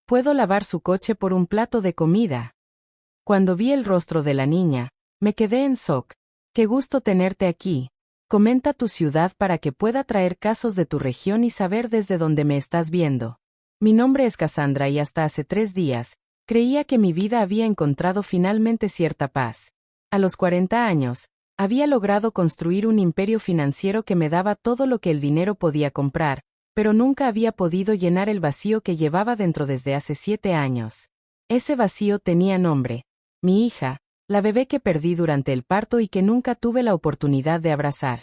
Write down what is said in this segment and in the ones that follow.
Puedo lavar su coche por un plato de comida. Cuando vi el rostro de la niña, me quedé en shock. Qué gusto tenerte aquí. Comenta tu ciudad para que pueda traer casos de tu región y saber desde dónde me estás viendo. Mi nombre es Cassandra y hasta hace 3 días, creía que mi vida había encontrado finalmente cierta paz. A los 40 años, había logrado construir un imperio financiero que me daba todo lo que el dinero podía comprar, pero nunca había podido llenar el vacío que llevaba dentro desde hace 7 años. Ese vacío tenía nombre. Mi hija, la bebé que perdí durante el parto y que nunca tuve la oportunidad de abrazar.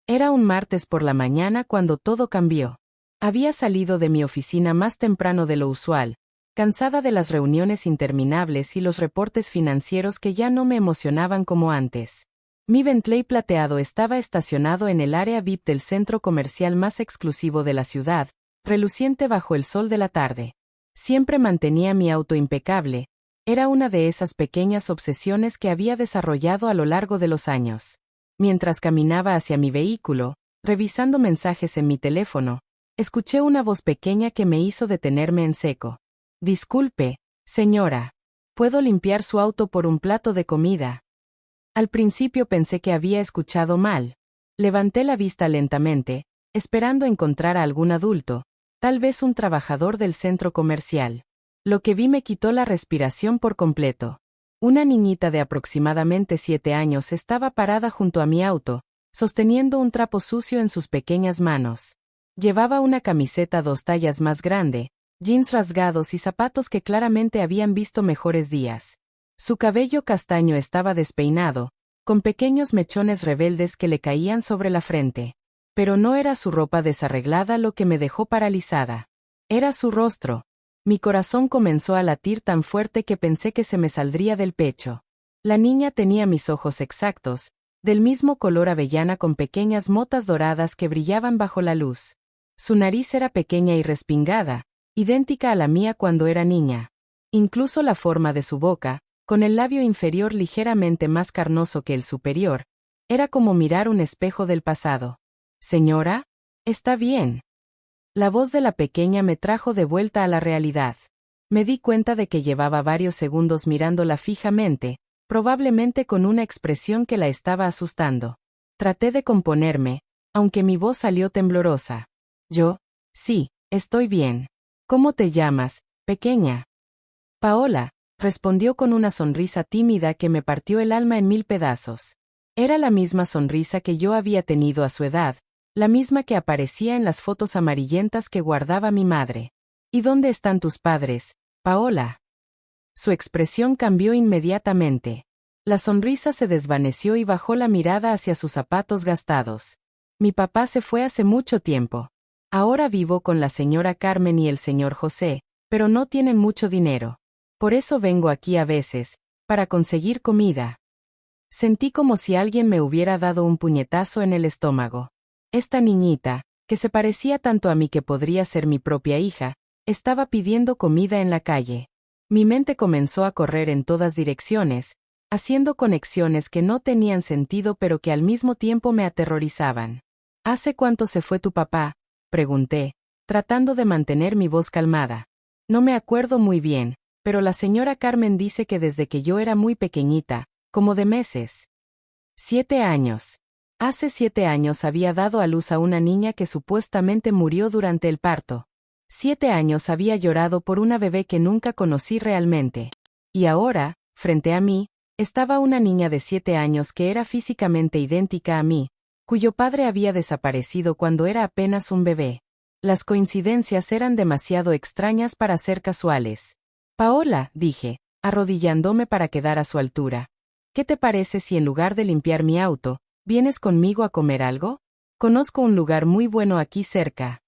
Era un martes por la mañana cuando todo cambió. Había salido de mi oficina más temprano de lo usual, cansada de las reuniones interminables y los reportes financieros que ya no me emocionaban como antes. Mi Bentley plateado estaba estacionado en el área VIP del centro comercial más exclusivo de la ciudad, reluciente bajo el sol de la tarde. Siempre mantenía mi auto impecable. Era una de esas pequeñas obsesiones que había desarrollado a lo largo de los años. Mientras caminaba hacia mi vehículo, revisando mensajes en mi teléfono, escuché una voz pequeña que me hizo detenerme en seco. Disculpe, señora. ¿Puedo limpiar su auto por un plato de comida? Al principio pensé que había escuchado mal. Levanté la vista lentamente, esperando encontrar a algún adulto, tal vez un trabajador del centro comercial. Lo que vi me quitó la respiración por completo. Una niñita de aproximadamente 7 años estaba parada junto a mi auto, sosteniendo un trapo sucio en sus pequeñas manos. Llevaba una camiseta 2 tallas más grande, jeans rasgados y zapatos que claramente habían visto mejores días. Su cabello castaño estaba despeinado, con pequeños mechones rebeldes que le caían sobre la frente. Pero no era su ropa desarreglada lo que me dejó paralizada. Era su rostro. Mi corazón comenzó a latir tan fuerte que pensé que se me saldría del pecho. La niña tenía mis ojos exactos, del mismo color avellana con pequeñas motas doradas que brillaban bajo la luz. Su nariz era pequeña y respingada, idéntica a la mía cuando era niña. Incluso la forma de su boca, con el labio inferior ligeramente más carnoso que el superior, era como mirar un espejo del pasado. Señora, está bien. La voz de la pequeña me trajo de vuelta a la realidad. Me di cuenta de que llevaba varios segundos mirándola fijamente, probablemente con una expresión que la estaba asustando. Traté de componerme, aunque mi voz salió temblorosa. Sí, estoy bien. ¿Cómo te llamas, pequeña? Paola, respondió con una sonrisa tímida que me partió el alma en 1000 pedazos. Era la misma sonrisa que yo había tenido a su edad, la misma que aparecía en las fotos amarillentas que guardaba mi madre. ¿Y dónde están tus padres, Paola? Su expresión cambió inmediatamente. La sonrisa se desvaneció y bajó la mirada hacia sus zapatos gastados. Mi papá se fue hace mucho tiempo. Ahora vivo con la señora Carmen y el señor José, pero no tienen mucho dinero. Por eso vengo aquí a veces, para conseguir comida. Sentí como si alguien me hubiera dado un puñetazo en el estómago. Esta niñita, que se parecía tanto a mí que podría ser mi propia hija, estaba pidiendo comida en la calle. Mi mente comenzó a correr en todas direcciones, haciendo conexiones que no tenían sentido pero que al mismo tiempo me aterrorizaban. ¿Hace cuánto se fue tu papá?, pregunté, tratando de mantener mi voz calmada. No me acuerdo muy bien, pero la señora Carmen dice que desde que yo era muy pequeñita, como de meses. 7 años. Hace 7 años había dado a luz a una niña que supuestamente murió durante el parto. 7 años había llorado por una bebé que nunca conocí realmente. Y ahora, frente a mí, estaba una niña de 7 años que era físicamente idéntica a mí, cuyo padre había desaparecido cuando era apenas un bebé. Las coincidencias eran demasiado extrañas para ser casuales. Paola, dije, arrodillándome para quedar a su altura. ¿Qué te parece si en lugar de limpiar mi auto, vienes conmigo a comer algo? Conozco un lugar muy bueno aquí cerca.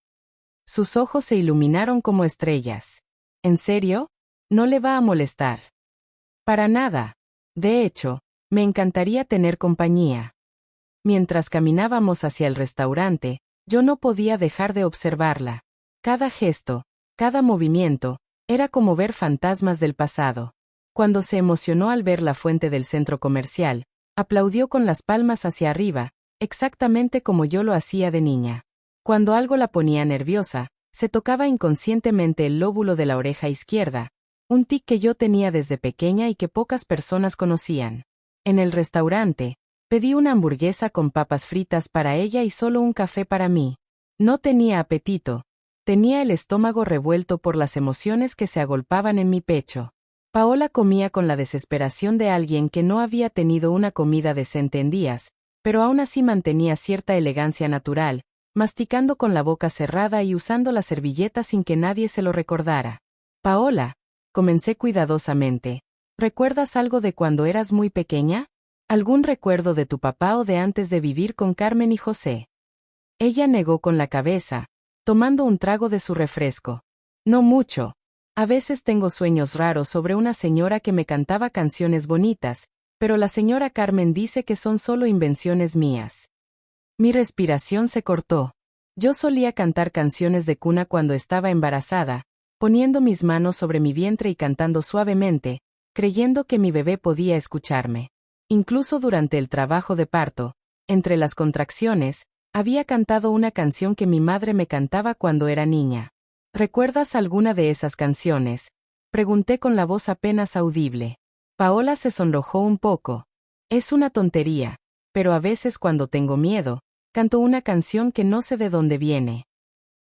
Sus ojos se iluminaron como estrellas. ¿En serio? No le va a molestar. Para nada. De hecho, me encantaría tener compañía. Mientras caminábamos hacia el restaurante, yo no podía dejar de observarla. Cada gesto, cada movimiento, era como ver fantasmas del pasado. Cuando se emocionó al ver la fuente del centro comercial, aplaudió con las palmas hacia arriba, exactamente como yo lo hacía de niña. Cuando algo la ponía nerviosa, Se tocaba inconscientemente el lóbulo de la oreja izquierda, un tic que yo tenía desde pequeña y que pocas personas conocían. En el restaurante, pedí una hamburguesa con papas fritas para ella y solo un café para mí. No tenía apetito. Tenía el estómago revuelto por las emociones que se agolpaban en mi pecho. Paola comía con la desesperación de alguien que no había tenido una comida decente en días, pero aún así mantenía cierta elegancia natural, masticando con la boca cerrada y usando la servilleta sin que nadie se lo recordara. Paola, comencé cuidadosamente, ¿recuerdas algo de cuando eras muy pequeña? ¿Algún recuerdo de tu papá o de antes de vivir con Carmen y José? Ella negó con la cabeza, tomando un trago de su refresco. No mucho. A veces tengo sueños raros sobre una señora que me cantaba canciones bonitas, pero la señora Carmen dice que son solo invenciones mías. Mi respiración se cortó. Yo solía cantar canciones de cuna cuando estaba embarazada, poniendo mis manos sobre mi vientre y cantando suavemente, creyendo que mi bebé podía escucharme. Incluso durante el trabajo de parto, entre las contracciones, había cantado una canción que mi madre me cantaba cuando era niña. ¿Recuerdas alguna de esas canciones? Pregunté con la voz apenas audible. Paola se sonrojó un poco. Es una tontería, pero a veces cuando tengo miedo, canto una canción que no sé de dónde viene.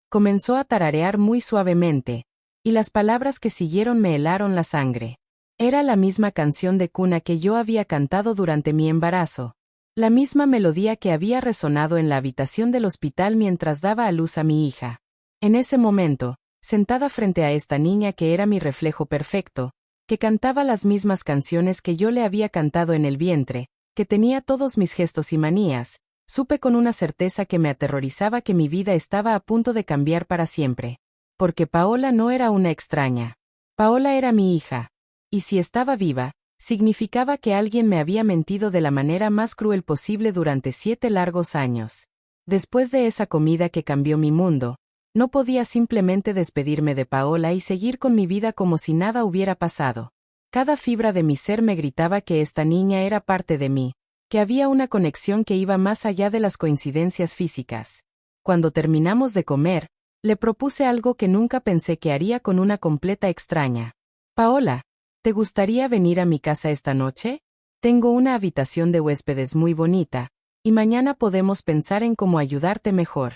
Comenzó a tararear muy suavemente, y las palabras que siguieron me helaron la sangre. Era la misma canción de cuna que yo había cantado durante mi embarazo. La misma melodía que había resonado en la habitación del hospital mientras daba a luz a mi hija. En ese momento, sentada frente a esta niña que era mi reflejo perfecto, que cantaba las mismas canciones que yo le había cantado en el vientre, que tenía todos mis gestos y manías, supe con una certeza que me aterrorizaba que mi vida estaba a punto de cambiar para siempre. Porque Paola no era una extraña. Paola era mi hija. Y si estaba viva, significaba que alguien me había mentido de la manera más cruel posible durante 7 largos años. Después de esa comida que cambió mi mundo, no podía simplemente despedirme de Paola y seguir con mi vida como si nada hubiera pasado. Cada fibra de mi ser me gritaba que esta niña era parte de mí, que había una conexión que iba más allá de las coincidencias físicas. Cuando terminamos de comer, le propuse algo que nunca pensé que haría con una completa extraña. Paola, ¿te gustaría venir a mi casa esta noche? Tengo una habitación de huéspedes muy bonita, y mañana podemos pensar en cómo ayudarte mejor.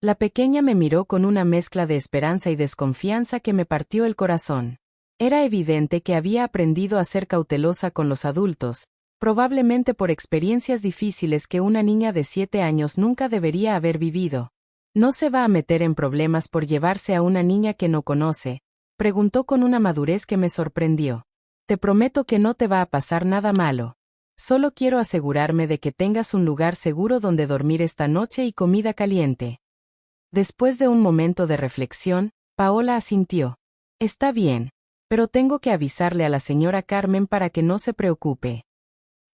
La pequeña me miró con una mezcla de esperanza y desconfianza que me partió el corazón. Era evidente que había aprendido a ser cautelosa con los adultos, probablemente por experiencias difíciles que una niña de 7 años nunca debería haber vivido. ¿No se va a meter en problemas por llevarse a una niña que no conoce?, preguntó con una madurez que me sorprendió. Te prometo que no te va a pasar nada malo. Solo quiero asegurarme de que tengas un lugar seguro donde dormir esta noche y comida caliente. Después de un momento de reflexión, Paola asintió. Está bien, pero tengo que avisarle a la señora Carmen para que no se preocupe.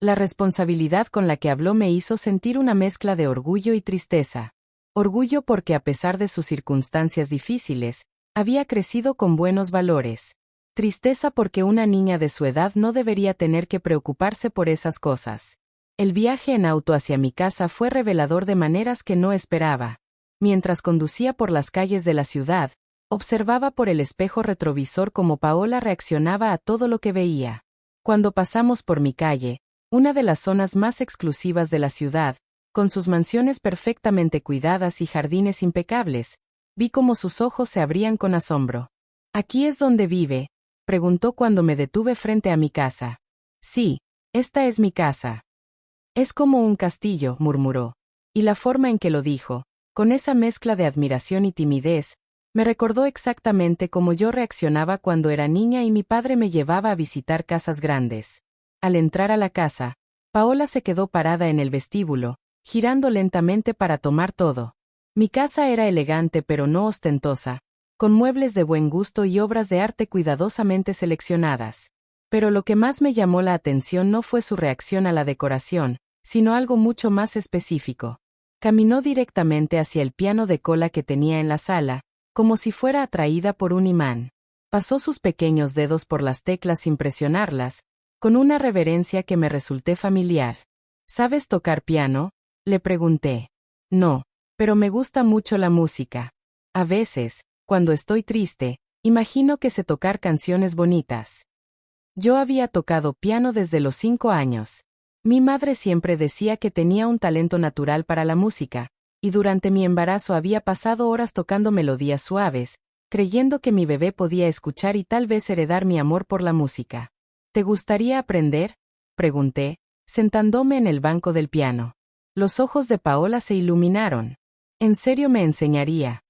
La responsabilidad con la que habló me hizo sentir una mezcla de orgullo y tristeza. Orgullo porque a pesar de sus circunstancias difíciles, había crecido con buenos valores. Tristeza porque una niña de su edad no debería tener que preocuparse por esas cosas. El viaje en auto hacia mi casa fue revelador de maneras que no esperaba. Mientras conducía por las calles de la ciudad, observaba por el espejo retrovisor cómo Paola reaccionaba a todo lo que veía. Cuando pasamos por mi calle, una de las zonas más exclusivas de la ciudad, con sus mansiones perfectamente cuidadas y jardines impecables, vi cómo sus ojos se abrían con asombro. ¿Aquí es donde vive?, preguntó cuando me detuve frente a mi casa. Sí, esta es mi casa. Es como un castillo, murmuró. Y la forma en que lo dijo, con esa mezcla de admiración y timidez, me recordó exactamente cómo yo reaccionaba cuando era niña y mi padre me llevaba a visitar casas grandes. Al entrar a la casa, Paola se quedó parada en el vestíbulo, girando lentamente para tomar todo. Mi casa era elegante pero no ostentosa, con muebles de buen gusto y obras de arte cuidadosamente seleccionadas. Pero lo que más me llamó la atención no fue su reacción a la decoración, sino algo mucho más específico. Caminó directamente hacia el piano de cola que tenía en la sala, como si fuera atraída por un imán. Pasó sus pequeños dedos por las teclas sin presionarlas, con una reverencia que me resulté familiar. ¿Sabes tocar piano?, le pregunté. No, pero me gusta mucho la música. A veces, cuando estoy triste, imagino que sé tocar canciones bonitas. Yo había tocado piano desde los 5 años. Mi madre siempre decía que tenía un talento natural para la música, y durante mi embarazo había pasado horas tocando melodías suaves, creyendo que mi bebé podía escuchar y tal vez heredar mi amor por la música. ¿Te gustaría aprender?, pregunté, sentándome en el banco del piano. Los ojos de Paola se iluminaron. ¿En serio me enseñaría?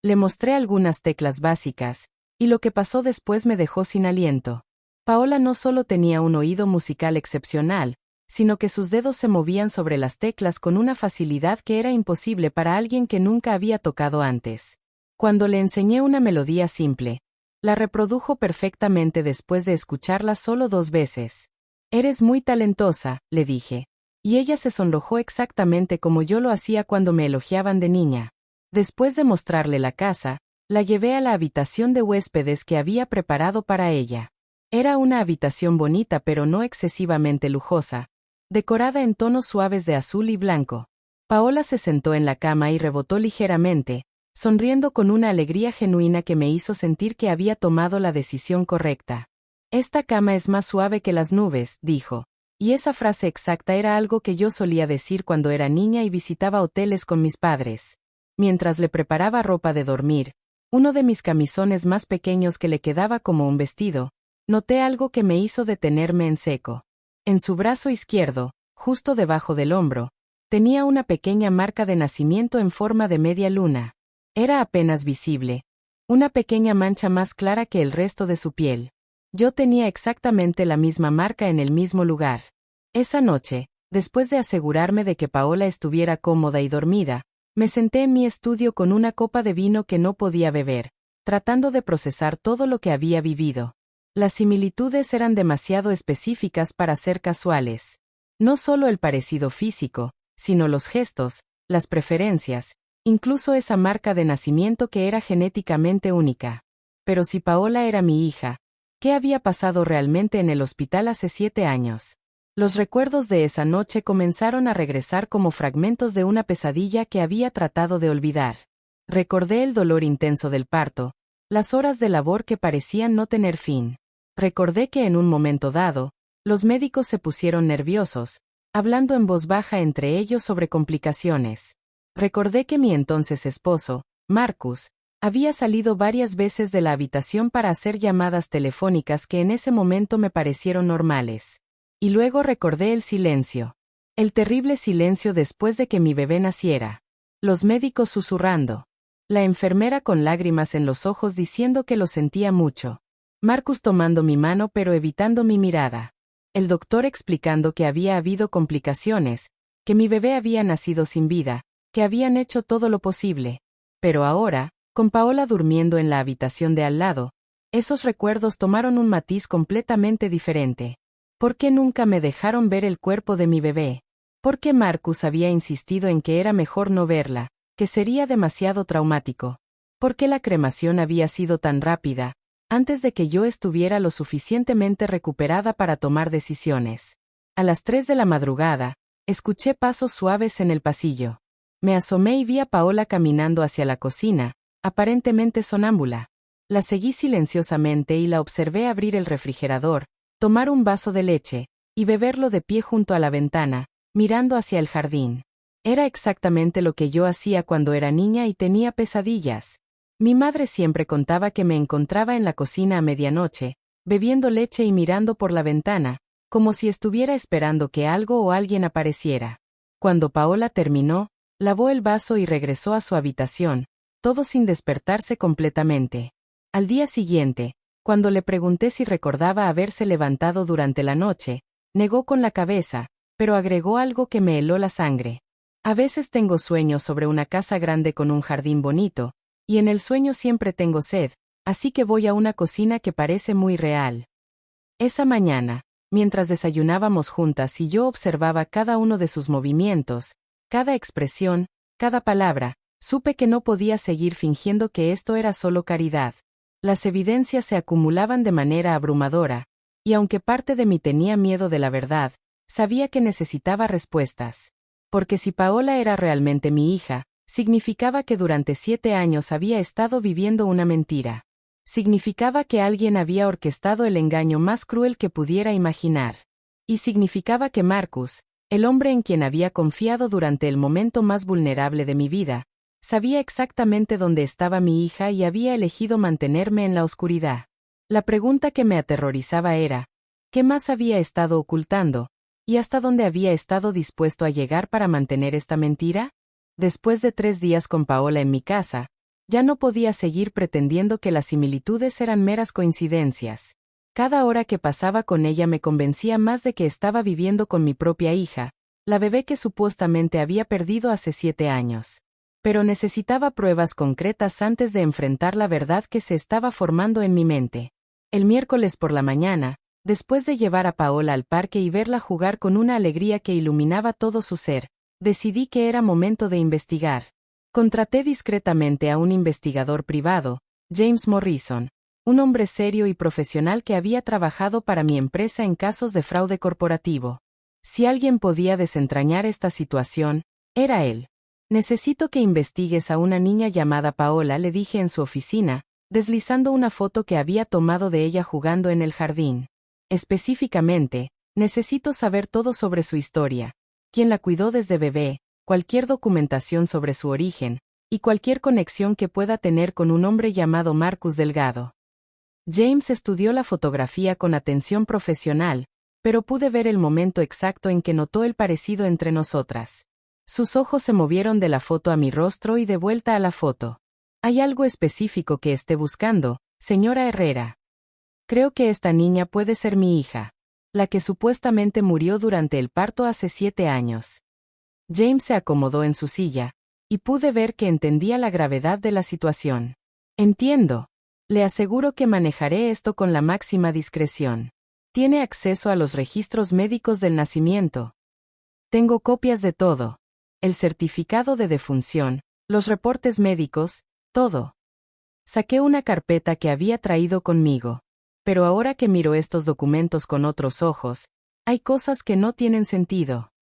Le mostré algunas teclas básicas, y lo que pasó después me dejó sin aliento. Paola no solo tenía un oído musical excepcional, sino que sus dedos se movían sobre las teclas con una facilidad que era imposible para alguien que nunca había tocado antes. Cuando le enseñé una melodía simple, la reprodujo perfectamente después de escucharla solo 2 veces. «Eres muy talentosa», le dije. Y ella se sonrojó exactamente como yo lo hacía cuando me elogiaban de niña. Después de mostrarle la casa, la llevé a la habitación de huéspedes que había preparado para ella. Era una habitación bonita pero no excesivamente lujosa, decorada en tonos suaves de azul y blanco. Paola se sentó en la cama y rebotó ligeramente, sonriendo con una alegría genuina que me hizo sentir que había tomado la decisión correcta. «Esta cama es más suave que las nubes», dijo. Y esa frase exacta era algo que yo solía decir cuando era niña y visitaba hoteles con mis padres. Mientras le preparaba ropa de dormir, uno de mis camisones más pequeños que le quedaba como un vestido, noté algo que me hizo detenerme en seco. En su brazo izquierdo, justo debajo del hombro, tenía una pequeña marca de nacimiento en forma de media luna. Era apenas visible, una pequeña mancha más clara que el resto de su piel. Yo tenía exactamente la misma marca en el mismo lugar. Esa noche, después de asegurarme de que Paola estuviera cómoda y dormida, me senté en mi estudio con una copa de vino que no podía beber, tratando de procesar todo lo que había vivido. Las similitudes eran demasiado específicas para ser casuales. No solo el parecido físico, sino los gestos, las preferencias, incluso esa marca de nacimiento que era genéticamente única. Pero si Paola era mi hija, ¿qué había pasado realmente en el hospital hace 7 años? Los recuerdos de esa noche comenzaron a regresar como fragmentos de una pesadilla que había tratado de olvidar. Recordé el dolor intenso del parto, las horas de labor que parecían no tener fin. Recordé que en un momento dado, los médicos se pusieron nerviosos, hablando en voz baja entre ellos sobre complicaciones. Recordé que mi entonces esposo, Marcus, había salido varias veces de la habitación para hacer llamadas telefónicas que en ese momento me parecieron normales. Y luego recordé el silencio. El terrible silencio después de que mi bebé naciera. Los médicos susurrando. La enfermera con lágrimas en los ojos diciendo que lo sentía mucho. Marcus tomando mi mano pero evitando mi mirada. El doctor explicando que había habido complicaciones, que mi bebé había nacido sin vida, que habían hecho todo lo posible. Pero ahora, con Paola durmiendo en la habitación de al lado, esos recuerdos tomaron un matiz completamente diferente. ¿Por qué nunca me dejaron ver el cuerpo de mi bebé? ¿Por qué Marcus había insistido en que era mejor no verla, que sería demasiado traumático? ¿Por qué la cremación había sido tan rápida, antes de que yo estuviera lo suficientemente recuperada para tomar decisiones? A las 3 de la madrugada, escuché pasos suaves en el pasillo. Me asomé y vi a Paola caminando hacia la cocina, aparentemente sonámbula. La seguí silenciosamente y la observé abrir el refrigerador, tomar un vaso de leche, y beberlo de pie junto a la ventana, mirando hacia el jardín. Era exactamente lo que yo hacía cuando era niña y tenía pesadillas. Mi madre siempre contaba que me encontraba en la cocina a medianoche, bebiendo leche y mirando por la ventana, como si estuviera esperando que algo o alguien apareciera. Cuando Paola terminó, lavó el vaso y regresó a su habitación, todo sin despertarse completamente. Al día siguiente, cuando le pregunté si recordaba haberse levantado durante la noche, negó con la cabeza, pero agregó algo que me heló la sangre. A veces tengo sueños sobre una casa grande con un jardín bonito, y en el sueño siempre tengo sed, así que voy a una cocina que parece muy real. Esa mañana, mientras desayunábamos juntas y yo observaba cada uno de sus movimientos, cada expresión, cada palabra, supe que no podía seguir fingiendo que esto era solo caridad. Las evidencias se acumulaban de manera abrumadora, y aunque parte de mí tenía miedo de la verdad, sabía que necesitaba respuestas. Porque si Paola era realmente mi hija, Significaba que durante 7 años había estado viviendo una mentira. Significaba que alguien había orquestado el engaño más cruel que pudiera imaginar. Y significaba que Marcus, el hombre en quien había confiado durante el momento más vulnerable de mi vida, sabía exactamente dónde estaba mi hija y había elegido mantenerme en la oscuridad. La pregunta que me aterrorizaba era, ¿qué más había estado ocultando? ¿Y hasta dónde había estado dispuesto a llegar para mantener esta mentira? Después de 3 días con Paola en mi casa, ya no podía seguir pretendiendo que las similitudes eran meras coincidencias. Cada hora que pasaba con ella me convencía más de que estaba viviendo con mi propia hija, la bebé que supuestamente había perdido hace 7 años. Pero necesitaba pruebas concretas antes de enfrentar la verdad que se estaba formando en mi mente. El miércoles por la mañana, después de llevar a Paola al parque y verla jugar con una alegría que iluminaba todo su ser, decidí que era momento de investigar. Contraté discretamente a un investigador privado, James Morrison, un hombre serio y profesional que había trabajado para mi empresa en casos de fraude corporativo. Si alguien podía desentrañar esta situación, era él. Necesito que investigues a una niña llamada Paola, le dije en su oficina, deslizando una foto que había tomado de ella jugando en el jardín. Específicamente, necesito saber todo sobre su historia, quién la cuidó desde bebé, cualquier documentación sobre su origen, y cualquier conexión que pueda tener con un hombre llamado Marcus Delgado. James estudió la fotografía con atención profesional, pero pude ver el momento exacto en que notó el parecido entre nosotras. Sus ojos se movieron de la foto a mi rostro y de vuelta a la foto. ¿Hay algo específico que esté buscando, señora Herrera? Creo que esta niña puede ser mi hija, la que supuestamente murió durante el parto hace 7 años. James se acomodó en su silla, y pude ver que entendía la gravedad de la situación. Entiendo. Le aseguro que manejaré esto con la máxima discreción. ¿Tiene acceso a los registros médicos del nacimiento? Tengo copias de todo. El certificado de defunción, los reportes médicos, todo. Saqué una carpeta que había traído conmigo. Pero ahora que miro estos documentos con otros ojos, hay cosas que no tienen sentido.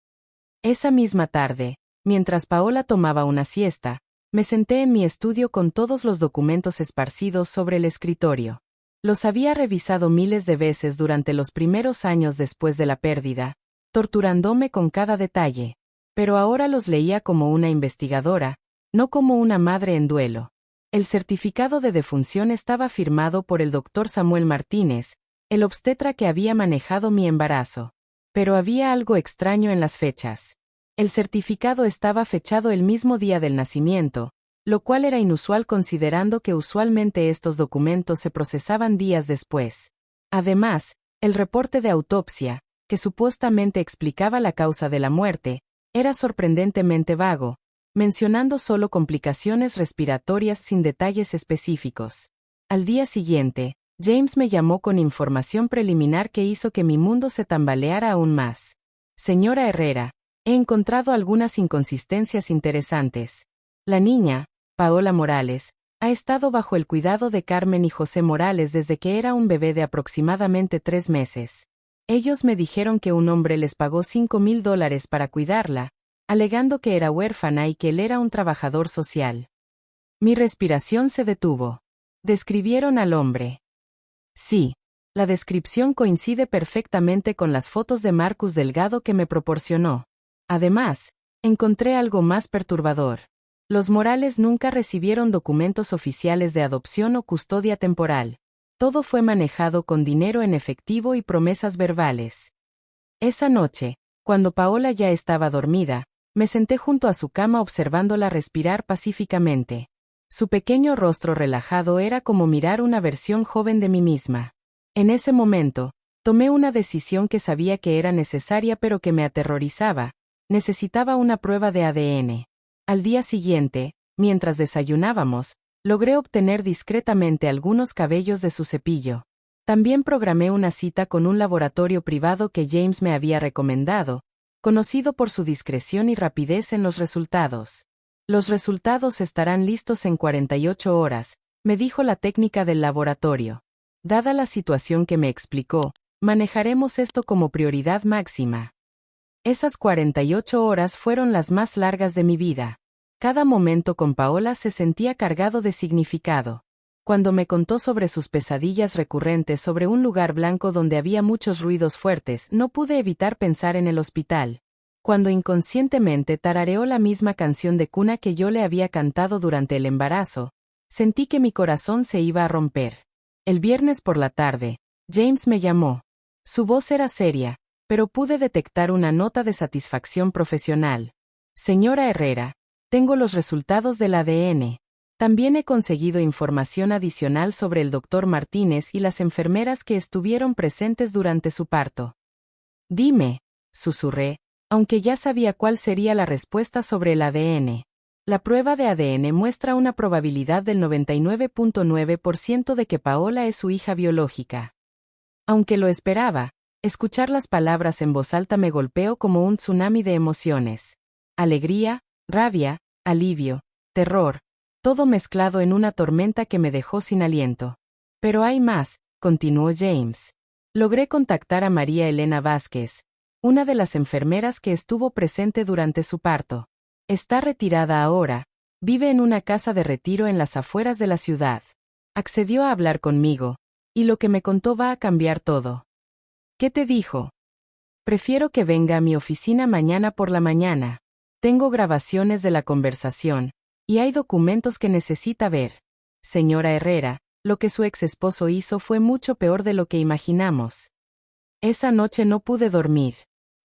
Esa misma tarde, mientras Paola tomaba una siesta, me senté en mi estudio con todos los documentos esparcidos sobre el escritorio. Los había revisado miles de veces durante los primeros años después de la pérdida, torturándome con cada detalle. Pero ahora los leía como una investigadora, no como una madre en duelo. El certificado de defunción estaba firmado por el doctor Samuel Martínez, el obstetra que había manejado mi embarazo. Pero había algo extraño en las fechas. El certificado estaba fechado el mismo día del nacimiento, lo cual era inusual considerando que usualmente estos documentos se procesaban días después. Además, el reporte de autopsia, que supuestamente explicaba la causa de la muerte, era sorprendentemente vago, mencionando solo complicaciones respiratorias sin detalles específicos. Al día siguiente, James me llamó con información preliminar que hizo que mi mundo se tambaleara aún más. Señora Herrera, he encontrado algunas inconsistencias interesantes. La niña, Paola Morales, ha estado bajo el cuidado de Carmen y José Morales desde que era un bebé de aproximadamente 3 meses. Ellos me dijeron que un hombre les pagó $5,000 para cuidarla, alegando que era huérfana y que él era un trabajador social. Mi respiración se detuvo. Describieron al hombre. Sí, la descripción coincide perfectamente con las fotos de Marcus Delgado que me proporcionó. Además, encontré algo más perturbador. Los Morales nunca recibieron documentos oficiales de adopción o custodia temporal. Todo fue manejado con dinero en efectivo y promesas verbales. Esa noche, cuando Paola ya estaba dormida, me senté junto a su cama observándola respirar pacíficamente. Su pequeño rostro relajado era como mirar una versión joven de mí misma. En ese momento, tomé una decisión que sabía que era necesaria pero que me aterrorizaba. Necesitaba una prueba de ADN. Al día siguiente, mientras desayunábamos, logré obtener discretamente algunos cabellos de su cepillo. También programé una cita con un laboratorio privado que James me había recomendado, conocido por su discreción y rapidez en los resultados. Los resultados estarán listos en 48 horas, me dijo la técnica del laboratorio. Dada la situación que me explicó, manejaremos esto como prioridad máxima. Esas 48 horas fueron las más largas de mi vida. Cada momento con Paola se sentía cargado de significado. Cuando me contó sobre sus pesadillas recurrentes sobre un lugar blanco donde había muchos ruidos fuertes, no pude evitar pensar en el hospital. Cuando inconscientemente tarareó la misma canción de cuna que yo le había cantado durante el embarazo, sentí que mi corazón se iba a romper. El viernes por la tarde, James me llamó. Su voz era seria, pero pude detectar una nota de satisfacción profesional. Señora Herrera, tengo los resultados del ADN. También he conseguido información adicional sobre el doctor Martínez y las enfermeras que estuvieron presentes durante su parto. Dime, susurré, aunque ya sabía cuál sería la respuesta sobre el ADN. La prueba de ADN muestra una probabilidad del 99.9% de que Paola es su hija biológica. Aunque lo esperaba, escuchar las palabras en voz alta me golpeó como un tsunami de emociones. Alegría, rabia, alivio, terror, todo mezclado en una tormenta que me dejó sin aliento. Pero hay más, continuó James. Logré contactar a María Elena Vázquez, una de las enfermeras que estuvo presente durante su parto. Está retirada ahora, vive en una casa de retiro en las afueras de la ciudad. Accedió a hablar conmigo, y lo que me contó va a cambiar todo. ¿Qué te dijo? Prefiero que venga a mi oficina mañana por la mañana. Tengo grabaciones de la conversación, y hay documentos que necesita ver. Señora Herrera, lo que su ex esposo hizo fue mucho peor de lo que imaginamos. Esa noche no pude dormir.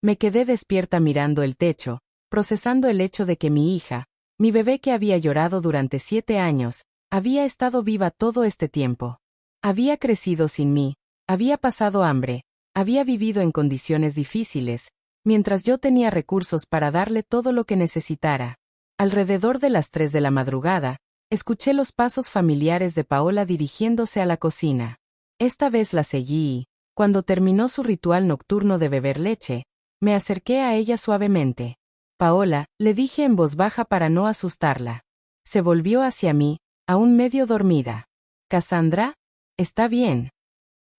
Me quedé despierta mirando el techo, procesando el hecho de que mi hija, mi bebé que había llorado durante 7 años, había estado viva todo este tiempo. Había crecido sin mí, había pasado hambre, había vivido en condiciones difíciles, mientras yo tenía recursos para darle todo lo que necesitara. Alrededor de las 3 de la madrugada, escuché los pasos familiares de Paola dirigiéndose a la cocina. Esta vez la seguí y, cuando terminó su ritual nocturno de beber leche, me acerqué a ella suavemente. Paola, le dije en voz baja para no asustarla. Se volvió hacia mí, aún medio dormida. ¿Cassandra? ¿Está bien?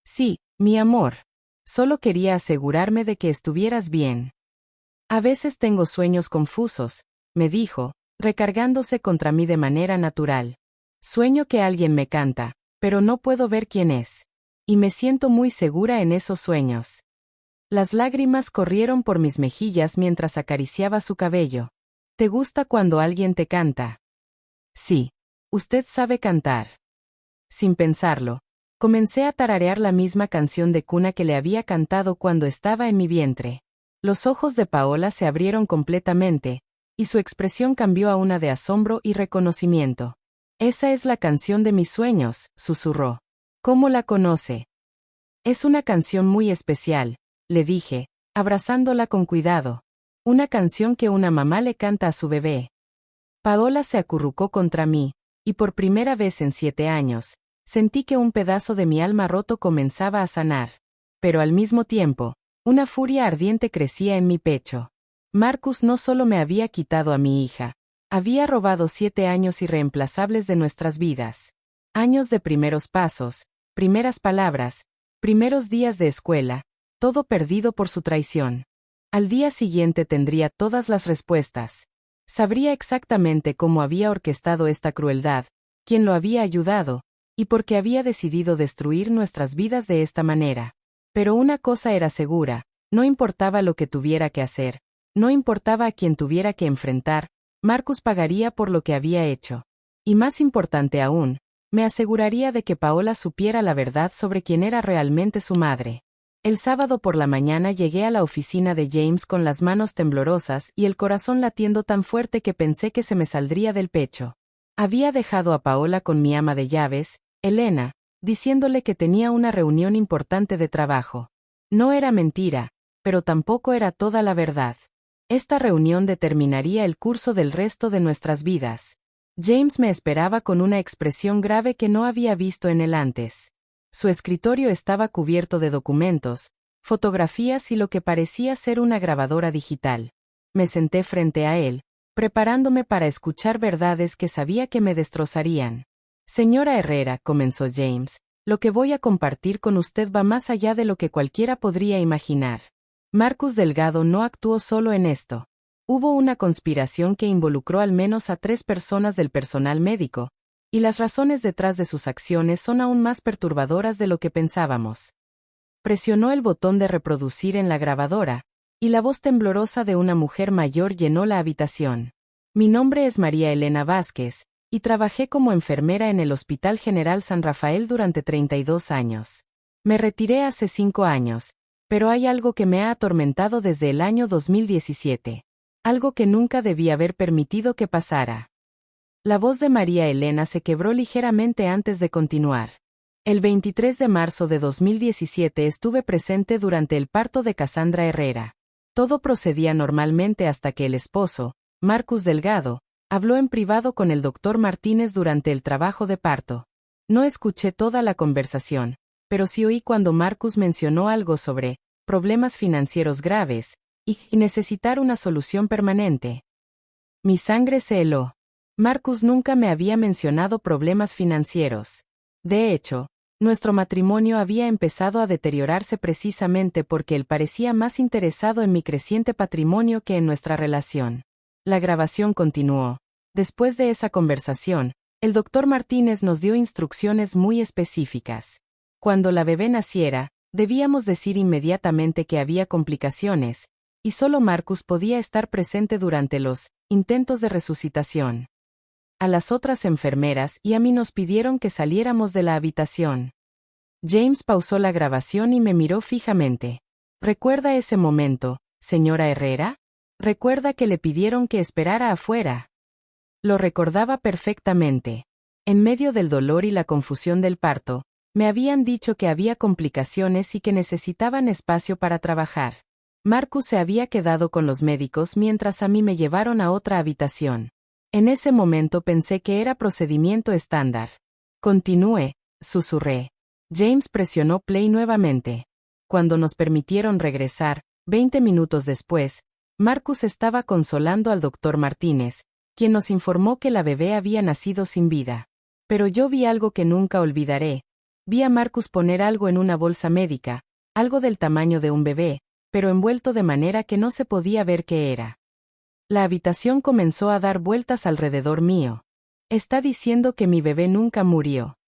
Sí, mi amor. Solo quería asegurarme de que estuvieras bien. A veces tengo sueños confusos, me dijo, recargándose contra mí de manera natural. Sueño que alguien me canta, pero no puedo ver quién es. Y me siento muy segura en esos sueños. Las lágrimas corrieron por mis mejillas mientras acariciaba su cabello. ¿Te gusta cuando alguien te canta? Sí. Usted sabe cantar. Sin pensarlo, comencé a tararear la misma canción de cuna que le había cantado cuando estaba en mi vientre. Los ojos de Paola se abrieron completamente, y su expresión cambió a una de asombro y reconocimiento. Esa es la canción de mis sueños, susurró. ¿Cómo la conoce? Es una canción muy especial, le dije, abrazándola con cuidado. Una canción que una mamá le canta a su bebé. Paola se acurrucó contra mí, y por primera vez en 7 años, sentí que un pedazo de mi alma roto comenzaba a sanar. Pero al mismo tiempo, una furia ardiente crecía en mi pecho. Marcus no solo me había quitado a mi hija, había robado 7 años irreemplazables de nuestras vidas. Años de primeros pasos, primeras palabras, primeros días de escuela, todo perdido por su traición. Al día siguiente tendría todas las respuestas. Sabría exactamente cómo había orquestado esta crueldad, quién lo había ayudado, y por qué había decidido destruir nuestras vidas de esta manera. Pero una cosa era segura, no importaba lo que tuviera que hacer, no importaba a quién tuviera que enfrentar, Marcus pagaría por lo que había hecho. Y más importante aún, me aseguraría de que Paola supiera la verdad sobre quién era realmente su madre. El sábado por la mañana llegué a la oficina de James con las manos temblorosas y el corazón latiendo tan fuerte que pensé que se me saldría del pecho. Había dejado a Paola con mi ama de llaves, Elena, diciéndole que tenía una reunión importante de trabajo. No era mentira, pero tampoco era toda la verdad. Esta reunión determinaría el curso del resto de nuestras vidas. James me esperaba con una expresión grave que no había visto en él antes. Su escritorio estaba cubierto de documentos, fotografías y lo que parecía ser una grabadora digital. Me senté frente a él, preparándome para escuchar verdades que sabía que me destrozarían. Señora Herrera, comenzó James, lo que voy a compartir con usted va más allá de lo que cualquiera podría imaginar. Marcus Delgado no actuó solo en esto. Hubo una conspiración que involucró al menos a 3 personas del personal médico, y las razones detrás de sus acciones son aún más perturbadoras de lo que pensábamos. Presionó el botón de reproducir en la grabadora, y la voz temblorosa de una mujer mayor llenó la habitación. Mi nombre es María Elena Vázquez, y trabajé como enfermera en el Hospital General San Rafael durante 32 años. Me retiré hace 5 años, pero hay algo que me ha atormentado desde el año 2017. Algo que nunca debí haber permitido que pasara. La voz de María Elena se quebró ligeramente antes de continuar. El 23 de marzo de 2017 estuve presente durante el parto de Cassandra Herrera. Todo procedía normalmente hasta que el esposo, Marcus Delgado, habló en privado con el doctor Martínez durante el trabajo de parto. No escuché toda la conversación, pero sí oí cuando Marcus mencionó algo sobre problemas financieros graves y necesitar una solución permanente. Mi sangre se heló. Marcus nunca me había mencionado problemas financieros. De hecho, nuestro matrimonio había empezado a deteriorarse precisamente porque él parecía más interesado en mi creciente patrimonio que en nuestra relación. La grabación continuó. Después de esa conversación, el doctor Martínez nos dio instrucciones muy específicas. Cuando la bebé naciera, debíamos decir inmediatamente que había complicaciones, y solo Marcus podía estar presente durante los intentos de resucitación. A las otras enfermeras y a mí nos pidieron que saliéramos de la habitación. James pausó la grabación y me miró fijamente. ¿Recuerda ese momento, señora Herrera? ¿Recuerda que le pidieron que esperara afuera? Lo recordaba perfectamente. En medio del dolor y la confusión del parto, me habían dicho que había complicaciones y que necesitaban espacio para trabajar. Marcus se había quedado con los médicos mientras a mí me llevaron a otra habitación. En ese momento pensé que era procedimiento estándar. Continúe, susurré. James presionó play nuevamente. Cuando nos permitieron regresar, 20 minutos después, Marcus estaba consolando al doctor Martínez, quien nos informó que la bebé había nacido sin vida. Pero yo vi algo que nunca olvidaré. Vi a Marcus poner algo en una bolsa médica, algo del tamaño de un bebé, pero envuelto de manera que no se podía ver qué era. La habitación comenzó a dar vueltas alrededor mío. Está diciendo que mi bebé nunca murió.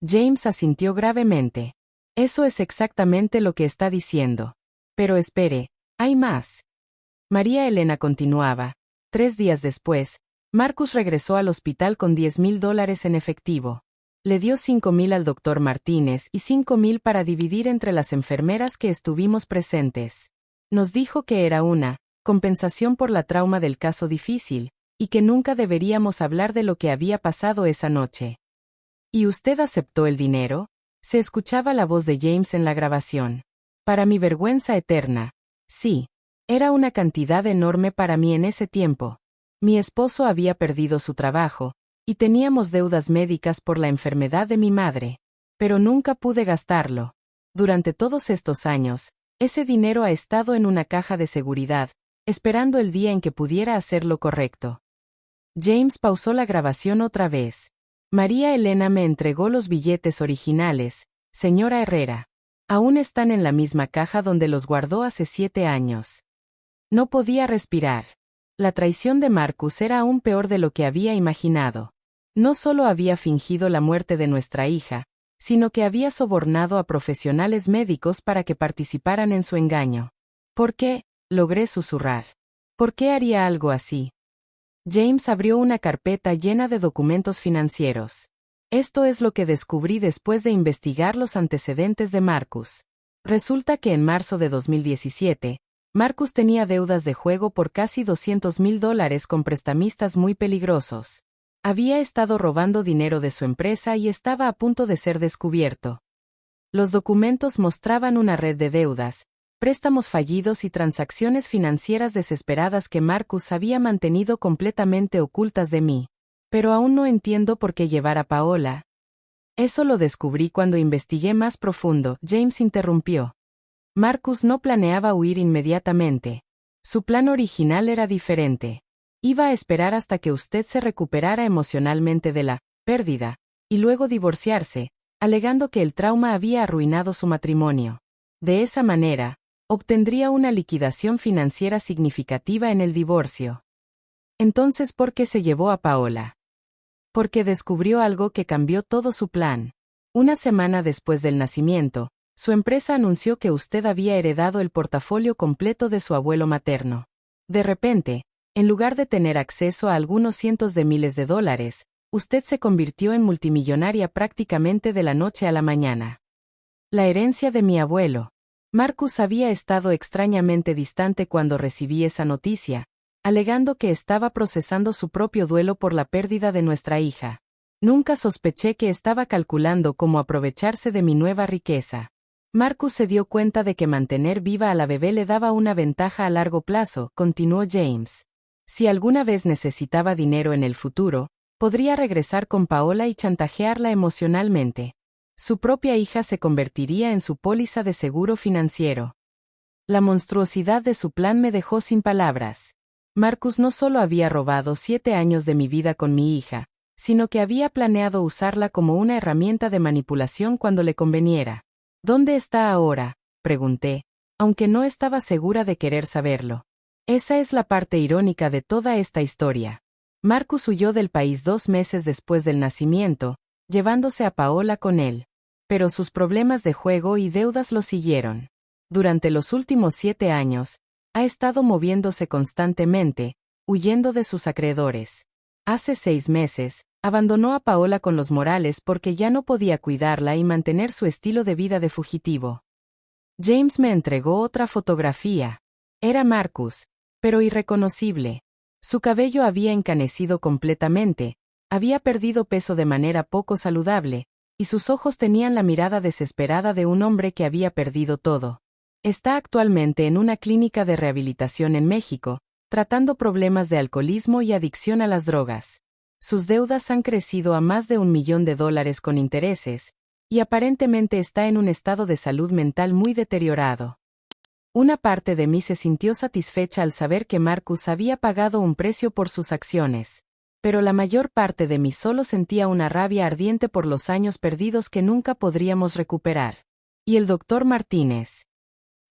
James asintió gravemente. Eso es exactamente lo que está diciendo. Pero espere, hay más. María Elena continuaba. 3 días después, Marcus regresó al hospital con $10,000 en efectivo. Le dio 5,000 al doctor Martínez y 5,000 para dividir entre las enfermeras que estuvimos presentes. Nos dijo que era una compensación por la trauma del caso difícil, y que nunca deberíamos hablar de lo que había pasado esa noche. ¿Y usted aceptó el dinero? Se escuchaba la voz de James en la grabación. Para mi vergüenza eterna. Sí. Era una cantidad enorme para mí en ese tiempo. Mi esposo había perdido su trabajo, y teníamos deudas médicas por la enfermedad de mi madre. Pero nunca pude gastarlo. Durante todos estos años, ese dinero ha estado en una caja de seguridad, esperando el día en que pudiera hacer lo correcto. James pausó la grabación otra vez. María Elena me entregó los billetes originales, señora Herrera. Aún están en la misma caja donde los guardó hace 7 años. No podía respirar. La traición de Marcus era aún peor de lo que había imaginado. No solo había fingido la muerte de nuestra hija, sino que había sobornado a profesionales médicos para que participaran en su engaño. ¿Por qué? Logré susurrar. ¿Por qué haría algo así? James abrió una carpeta llena de documentos financieros. Esto es lo que descubrí después de investigar los antecedentes de Marcus. Resulta que en marzo de 2017, Marcus tenía deudas de juego por casi $200,000 con prestamistas muy peligrosos. Había estado robando dinero de su empresa y estaba a punto de ser descubierto. Los documentos mostraban una red de deudas, préstamos fallidos y transacciones financieras desesperadas que Marcus había mantenido completamente ocultas de mí. Pero aún no entiendo por qué llevar a Paola. Eso lo descubrí cuando investigué más profundo, James interrumpió. Marcus no planeaba huir inmediatamente. Su plan original era diferente. Iba a esperar hasta que usted se recuperara emocionalmente de la pérdida, y luego divorciarse, alegando que el trauma había arruinado su matrimonio. De esa manera, obtendría una liquidación financiera significativa en el divorcio. Entonces, ¿por qué se llevó a Paola? Porque descubrió algo que cambió todo su plan. Una semana después del nacimiento, su empresa anunció que usted había heredado el portafolio completo de su abuelo materno. De repente, en lugar de tener acceso a algunos cientos de miles de dólares, usted se convirtió en multimillonaria prácticamente de la noche a la mañana. La herencia de mi abuelo. Marcus había estado extrañamente distante cuando recibí esa noticia, alegando que estaba procesando su propio duelo por la pérdida de nuestra hija. Nunca sospeché que estaba calculando cómo aprovecharse de mi nueva riqueza. Marcus se dio cuenta de que mantener viva a la bebé le daba una ventaja a largo plazo, continuó James. Si alguna vez necesitaba dinero en el futuro, podría regresar con Paola y chantajearla emocionalmente. Su propia hija se convertiría en su póliza de seguro financiero. La monstruosidad de su plan me dejó sin palabras. Marcus no solo había robado 7 años de mi vida con mi hija, sino que había planeado usarla como una herramienta de manipulación cuando le conveniera. ¿Dónde está ahora?, pregunté, aunque no estaba segura de querer saberlo. Esa es la parte irónica de toda esta historia. Marcus huyó del país 2 meses después del nacimiento, llevándose a Paola con él. Pero sus problemas de juego y deudas lo siguieron. Durante los últimos 7 años, ha estado moviéndose constantemente, huyendo de sus acreedores. Hace 6 meses, abandonó a Paola con los Morales porque ya no podía cuidarla y mantener su estilo de vida de fugitivo. James me entregó otra fotografía. Era Marcus, pero irreconocible. Su cabello había encanecido completamente, había perdido peso de manera poco saludable, y sus ojos tenían la mirada desesperada de un hombre que había perdido todo. Está actualmente en una clínica de rehabilitación en México, tratando problemas de alcoholismo y adicción a las drogas. Sus deudas han crecido a más de $1 millón con intereses, y aparentemente está en un estado de salud mental muy deteriorado. Una parte de mí se sintió satisfecha al saber que Marcus había pagado un precio por sus acciones, pero la mayor parte de mí solo sentía una rabia ardiente por los años perdidos que nunca podríamos recuperar. Y el doctor Martínez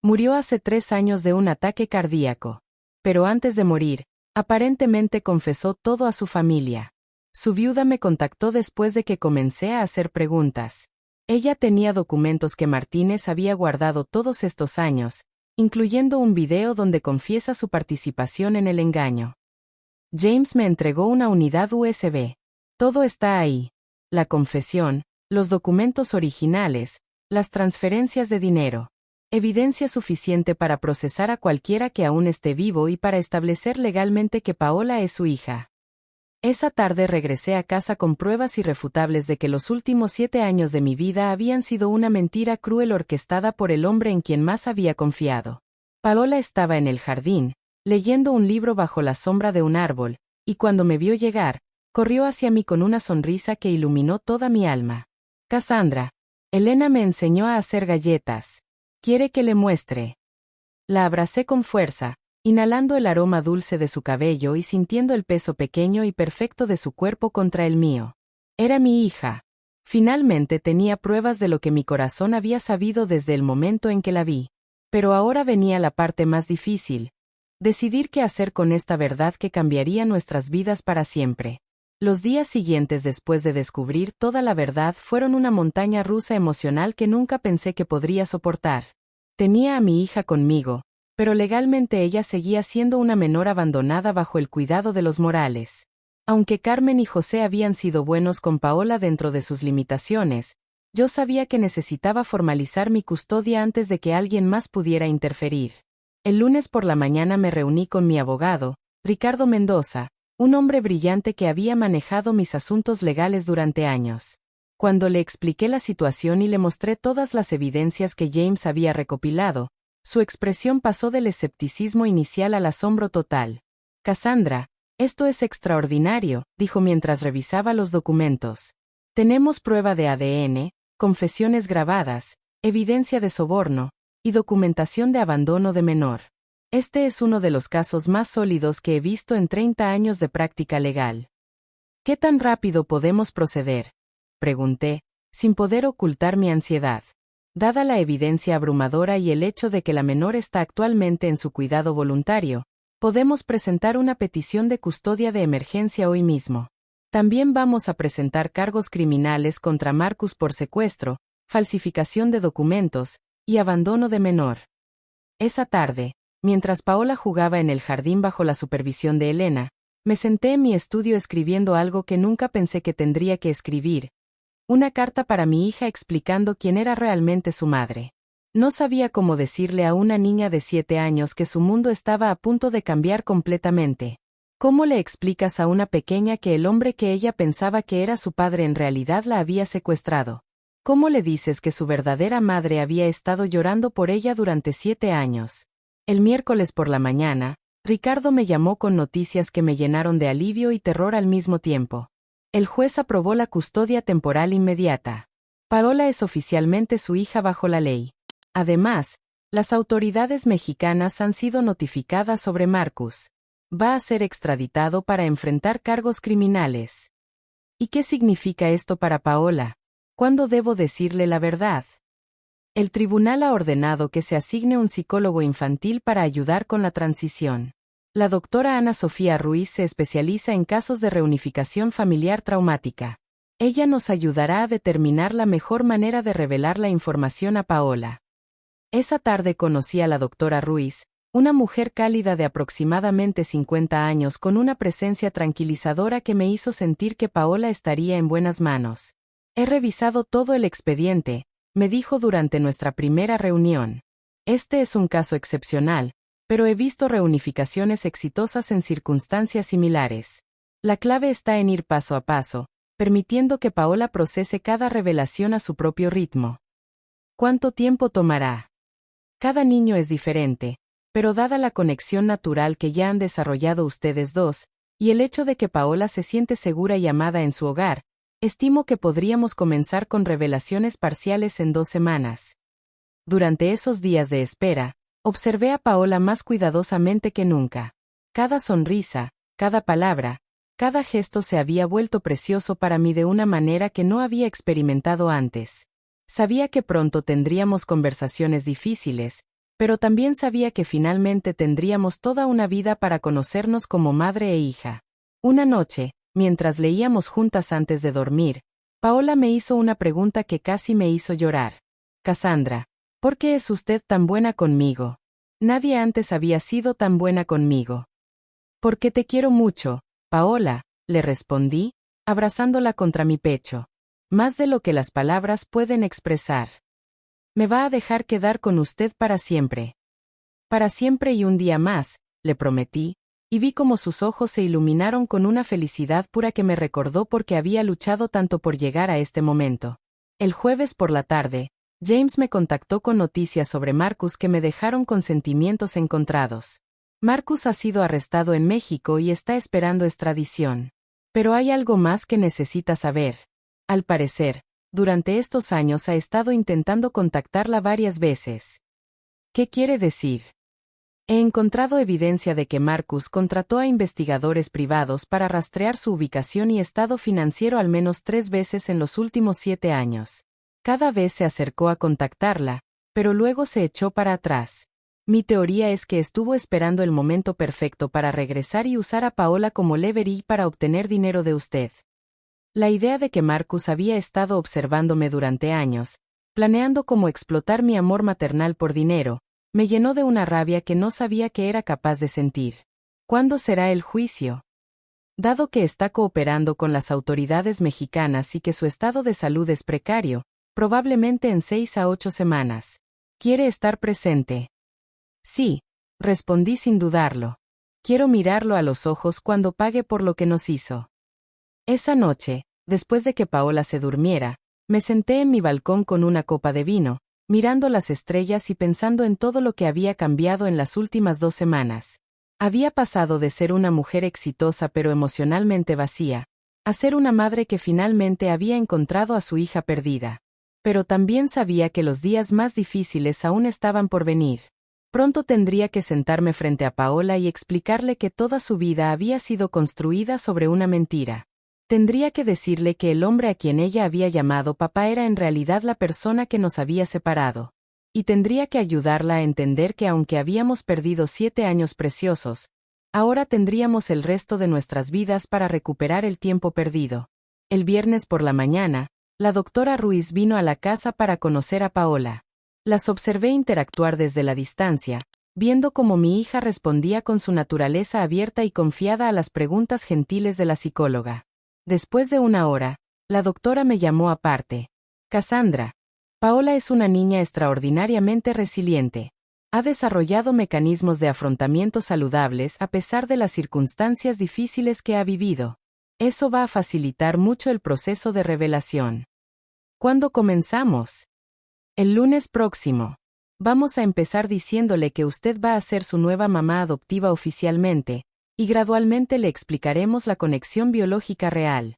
murió hace 3 años de un ataque cardíaco. Pero antes de morir, aparentemente confesó todo a su familia. Su viuda me contactó después de que comencé a hacer preguntas. Ella tenía documentos que Martínez había guardado todos estos años, incluyendo un video donde confiesa su participación en el engaño. James me entregó una unidad USB. Todo está ahí. La confesión, los documentos originales, las transferencias de dinero. Evidencia suficiente para procesar a cualquiera que aún esté vivo y para establecer legalmente que Paola es su hija. Esa tarde regresé a casa con pruebas irrefutables de que los últimos 7 años de mi vida habían sido una mentira cruel orquestada por el hombre en quien más había confiado. Paola estaba en el jardín, leyendo un libro bajo la sombra de un árbol, y cuando me vio llegar, corrió hacia mí con una sonrisa que iluminó toda mi alma. Cassandra, Elena me enseñó a hacer galletas. ¿Quiere que le muestre? La abracé con fuerza, inhalando el aroma dulce de su cabello y sintiendo el peso pequeño y perfecto de su cuerpo contra el mío. Era mi hija. Finalmente tenía pruebas de lo que mi corazón había sabido desde el momento en que la vi. Pero ahora venía la parte más difícil. Decidir qué hacer con esta verdad que cambiaría nuestras vidas para siempre. Los días siguientes después de descubrir toda la verdad fueron una montaña rusa emocional que nunca pensé que podría soportar. Tenía a mi hija conmigo, pero legalmente ella seguía siendo una menor abandonada bajo el cuidado de los Morales. Aunque Carmen y José habían sido buenos con Paola dentro de sus limitaciones, yo sabía que necesitaba formalizar mi custodia antes de que alguien más pudiera interferir. El lunes por la mañana me reuní con mi abogado, Ricardo Mendoza, un hombre brillante que había manejado mis asuntos legales durante años. Cuando le expliqué la situación y le mostré todas las evidencias que James había recopilado, su expresión pasó del escepticismo inicial al asombro total. Cassandra, esto es extraordinario, dijo mientras revisaba los documentos. Tenemos prueba de ADN, confesiones grabadas, evidencia de soborno, y documentación de abandono de menor. Este es uno de los casos más sólidos que he visto en 30 años de práctica legal. ¿Qué tan rápido podemos proceder?, pregunté, sin poder ocultar mi ansiedad. Dada la evidencia abrumadora y el hecho de que la menor está actualmente en su cuidado voluntario, podemos presentar una petición de custodia de emergencia hoy mismo. También vamos a presentar cargos criminales contra Marcus por secuestro, falsificación de documentos y abandono de menor. Esa tarde, mientras Paola jugaba en el jardín bajo la supervisión de Elena, me senté en mi estudio escribiendo algo que nunca pensé que tendría que escribir. Una carta para mi hija explicando quién era realmente su madre. No sabía cómo decirle a una niña de 7 años que su mundo estaba a punto de cambiar completamente. ¿Cómo le explicas a una pequeña que el hombre que ella pensaba que era su padre en realidad la había secuestrado? ¿Cómo le dices que su verdadera madre había estado llorando por ella durante 7 años? El miércoles por la mañana, Ricardo me llamó con noticias que me llenaron de alivio y terror al mismo tiempo. El juez aprobó la custodia temporal inmediata. Paola es oficialmente su hija bajo la ley. Además, las autoridades mexicanas han sido notificadas sobre Marcus. Va a ser extraditado para enfrentar cargos criminales. ¿Y qué significa esto para Paola? ¿Cuándo debo decirle la verdad? El tribunal ha ordenado que se asigne un psicólogo infantil para ayudar con la transición. La doctora Ana Sofía Ruiz se especializa en casos de reunificación familiar traumática. Ella nos ayudará a determinar la mejor manera de revelar la información a Paola. Esa tarde conocí a la doctora Ruiz, una mujer cálida de aproximadamente 50 años con una presencia tranquilizadora que me hizo sentir que Paola estaría en buenas manos. He revisado todo el expediente, me dijo durante nuestra primera reunión. Este es un caso excepcional, pero he visto reunificaciones exitosas en circunstancias similares. La clave está en ir paso a paso, permitiendo que Paola procese cada revelación a su propio ritmo. ¿Cuánto tiempo tomará? Cada niño es diferente, pero dada la conexión natural que ya han desarrollado ustedes dos, y el hecho de que Paola se siente segura y amada en su hogar, estimo que podríamos comenzar con revelaciones parciales en 2 semanas. Durante esos días de espera, observé a Paola más cuidadosamente que nunca. Cada sonrisa, cada palabra, cada gesto se había vuelto precioso para mí de una manera que no había experimentado antes. Sabía que pronto tendríamos conversaciones difíciles, pero también sabía que finalmente tendríamos toda una vida para conocernos como madre e hija. Una noche, mientras leíamos juntas antes de dormir, Paola me hizo una pregunta que casi me hizo llorar. Cassandra, ¿por qué es usted tan buena conmigo? Nadie antes había sido tan buena conmigo. Porque te quiero mucho, Paola, le respondí, abrazándola contra mi pecho. Más de lo que las palabras pueden expresar. Me va a dejar quedar con usted para siempre. Para siempre y un día más, le prometí, y vi cómo sus ojos se iluminaron con una felicidad pura que me recordó por qué había luchado tanto por llegar a este momento. El jueves por la tarde, James me contactó con noticias sobre Marcus que me dejaron con sentimientos encontrados. Marcus ha sido arrestado en México y está esperando extradición. Pero hay algo más que necesita saber. Al parecer, durante estos años ha estado intentando contactarla varias veces. ¿Qué quiere decir? He encontrado evidencia de que Marcus contrató a investigadores privados para rastrear su ubicación y estado financiero al menos 3 veces en los últimos 7 años. Cada vez se acercó a contactarla, pero luego se echó para atrás. Mi teoría es que estuvo esperando el momento perfecto para regresar y usar a Paola como leverage para obtener dinero de usted. La idea de que Marcus había estado observándome durante años, planeando cómo explotar mi amor maternal por dinero, me llenó de una rabia que no sabía que era capaz de sentir. ¿Cuándo será el juicio? Dado que está cooperando con las autoridades mexicanas y que su estado de salud es precario, probablemente en 6 a 8 semanas. ¿Quiere estar presente? Sí, respondí sin dudarlo. Quiero mirarlo a los ojos cuando pague por lo que nos hizo. Esa noche, después de que Paola se durmiera, me senté en mi balcón con una copa de vino, mirando las estrellas y pensando en todo lo que había cambiado en las últimas 2 semanas. Había pasado de ser una mujer exitosa pero emocionalmente vacía, a ser una madre que finalmente había encontrado a su hija perdida. Pero también sabía que los días más difíciles aún estaban por venir. Pronto tendría que sentarme frente a Paola y explicarle que toda su vida había sido construida sobre una mentira. Tendría que decirle que el hombre a quien ella había llamado papá era en realidad la persona que nos había separado. Y tendría que ayudarla a entender que aunque habíamos perdido 7 años preciosos, ahora tendríamos el resto de nuestras vidas para recuperar el tiempo perdido. El viernes por la mañana, la doctora Ruiz vino a la casa para conocer a Paola. Las observé interactuar desde la distancia, viendo cómo mi hija respondía con su naturaleza abierta y confiada a las preguntas gentiles de la psicóloga. Después de 1 hora, la doctora me llamó aparte. Cassandra, Paola es una niña extraordinariamente resiliente. Ha desarrollado mecanismos de afrontamiento saludables a pesar de las circunstancias difíciles que ha vivido. Eso va a facilitar mucho el proceso de revelación. ¿Cuándo comenzamos? El lunes próximo. Vamos a empezar diciéndole que usted va a ser su nueva mamá adoptiva oficialmente, y gradualmente le explicaremos la conexión biológica real.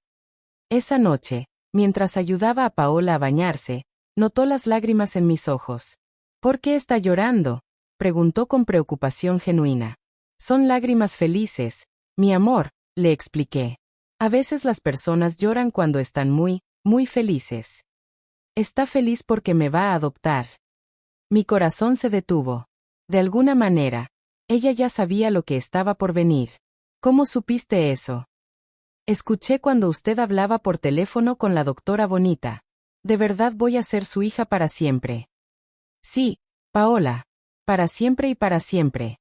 Esa noche, mientras ayudaba a Paola a bañarse, notó las lágrimas en mis ojos. ¿Por qué está llorando?, preguntó con preocupación genuina. Son lágrimas felices, mi amor, le expliqué. A veces las personas lloran cuando están muy felices. Está feliz porque me va a adoptar. Mi corazón se detuvo. De alguna manera, ella ya sabía lo que estaba por venir. ¿Cómo supiste eso? Escuché cuando usted hablaba por teléfono con la doctora Bonita. ¿De verdad voy a ser su hija para siempre? Sí, Paola. Para siempre y para siempre.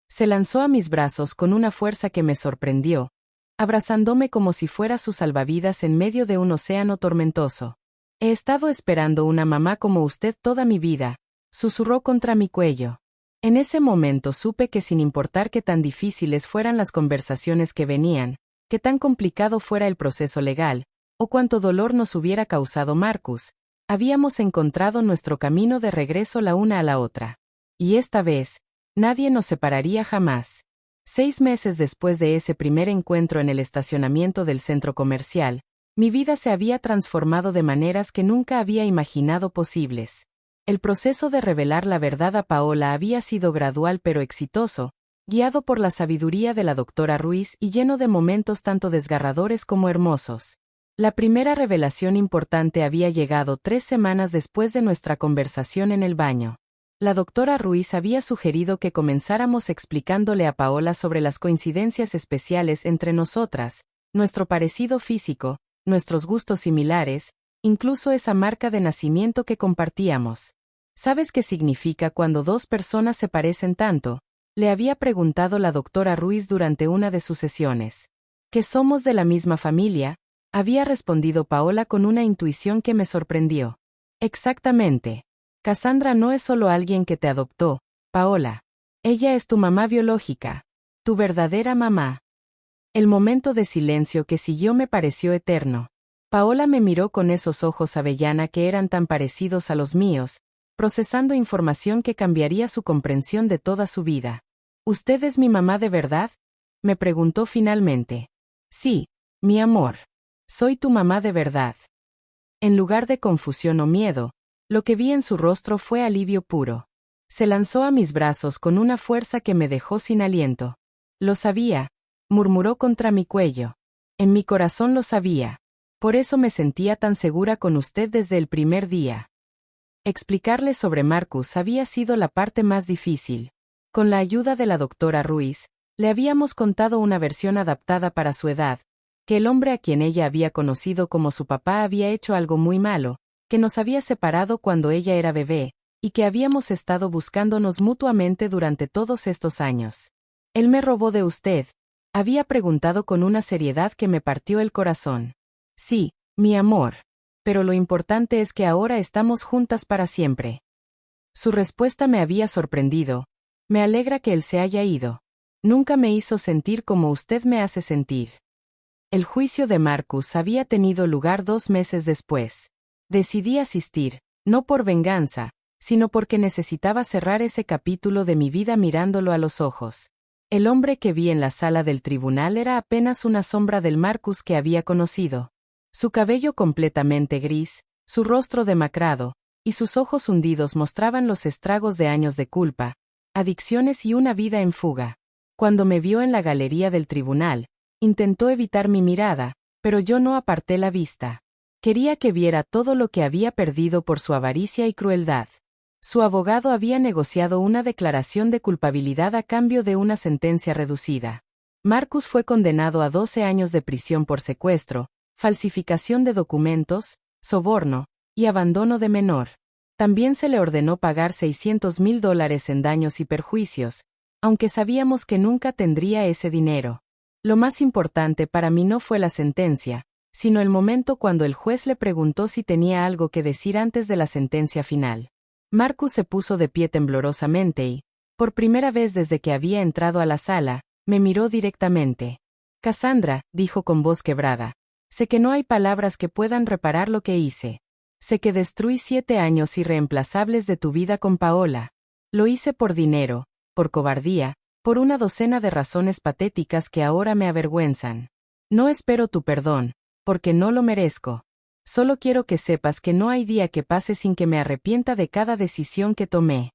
Se lanzó a mis brazos con una fuerza que me sorprendió, abrazándome como si fuera su salvavidas en medio de un océano tormentoso. He estado esperando una mamá como usted toda mi vida, susurró contra mi cuello. En ese momento supe que sin importar qué tan difíciles fueran las conversaciones que venían, qué tan complicado fuera el proceso legal, o cuánto dolor nos hubiera causado Marcus, habíamos encontrado nuestro camino de regreso la una a la otra. Y esta vez, nadie nos separaría jamás. 6 meses después de ese primer encuentro en el estacionamiento del centro comercial, mi vida se había transformado de maneras que nunca había imaginado posibles. El proceso de revelar la verdad a Paola había sido gradual pero exitoso, guiado por la sabiduría de la doctora Ruiz y lleno de momentos tanto desgarradores como hermosos. La primera revelación importante había llegado 3 semanas después de nuestra conversación en el baño. La doctora Ruiz había sugerido que comenzáramos explicándole a Paola sobre las coincidencias especiales entre nosotras, nuestro parecido físico, nuestros gustos similares, incluso esa marca de nacimiento que compartíamos. ¿Sabes qué significa cuando 2 personas se parecen tanto?, le había preguntado la doctora Ruiz durante una de sus sesiones. Que somos de la misma familia, había respondido Paola con una intuición que me sorprendió. Exactamente. Cassandra no es solo alguien que te adoptó, Paola. Ella es tu mamá biológica. Tu verdadera mamá. El momento de silencio que siguió me pareció eterno. Paola me miró con esos ojos avellana que eran tan parecidos a los míos, procesando información que cambiaría su comprensión de toda su vida. ¿Usted es mi mamá de verdad?, me preguntó finalmente. Sí, mi amor. Soy tu mamá de verdad. En lugar de confusión o miedo, lo que vi en su rostro fue alivio puro. Se lanzó a mis brazos con una fuerza que me dejó sin aliento. Lo sabía, murmuró contra mi cuello. En mi corazón lo sabía. Por eso me sentía tan segura con usted desde el primer día. Explicarle sobre Marcus había sido la parte más difícil. Con la ayuda de la doctora Ruiz, le habíamos contado una versión adaptada para su edad, que el hombre a quien ella había conocido como su papá había hecho algo muy malo, que nos había separado cuando ella era bebé, y que habíamos estado buscándonos mutuamente durante todos estos años. Él me robó de usted, había preguntado con una seriedad que me partió el corazón. Sí, mi amor. Pero lo importante es que ahora estamos juntas para siempre. Su respuesta me había sorprendido. Me alegra que él se haya ido. Nunca me hizo sentir como usted me hace sentir. El juicio de Marcus había tenido lugar 2 meses después. Decidí asistir, no por venganza, sino porque necesitaba cerrar ese capítulo de mi vida mirándolo a los ojos. El hombre que vi en la sala del tribunal era apenas una sombra del Marcus que había conocido. Su cabello completamente gris, su rostro demacrado, y sus ojos hundidos mostraban los estragos de años de culpa, adicciones y una vida en fuga. Cuando me vio en la galería del tribunal, intentó evitar mi mirada, Pero yo no aparté la vista. Quería que viera todo lo que había perdido por su avaricia y crueldad. Su abogado había negociado una declaración de culpabilidad a cambio de una sentencia reducida. Marcus fue condenado a 12 años de prisión por secuestro, falsificación de documentos, soborno y abandono de menor. También se le ordenó pagar $600,000 en daños y perjuicios, aunque sabíamos que nunca tendría ese dinero. Lo más importante para mí no fue la sentencia, sino el momento cuando el juez le preguntó si tenía algo que decir antes de la sentencia final. Marcus se puso de pie temblorosamente y, por primera vez desde que había entrado a la sala, me miró directamente. Cassandra, dijo con voz quebrada, sé que no hay palabras que puedan reparar lo que hice. Sé que destruí 7 años irreemplazables de tu vida con Paola. Lo hice por dinero, por cobardía, por una docena de razones patéticas que ahora me avergüenzan. No espero tu perdón, porque no lo merezco. Solo quiero que sepas que no hay día que pase sin que me arrepienta de cada decisión que tomé.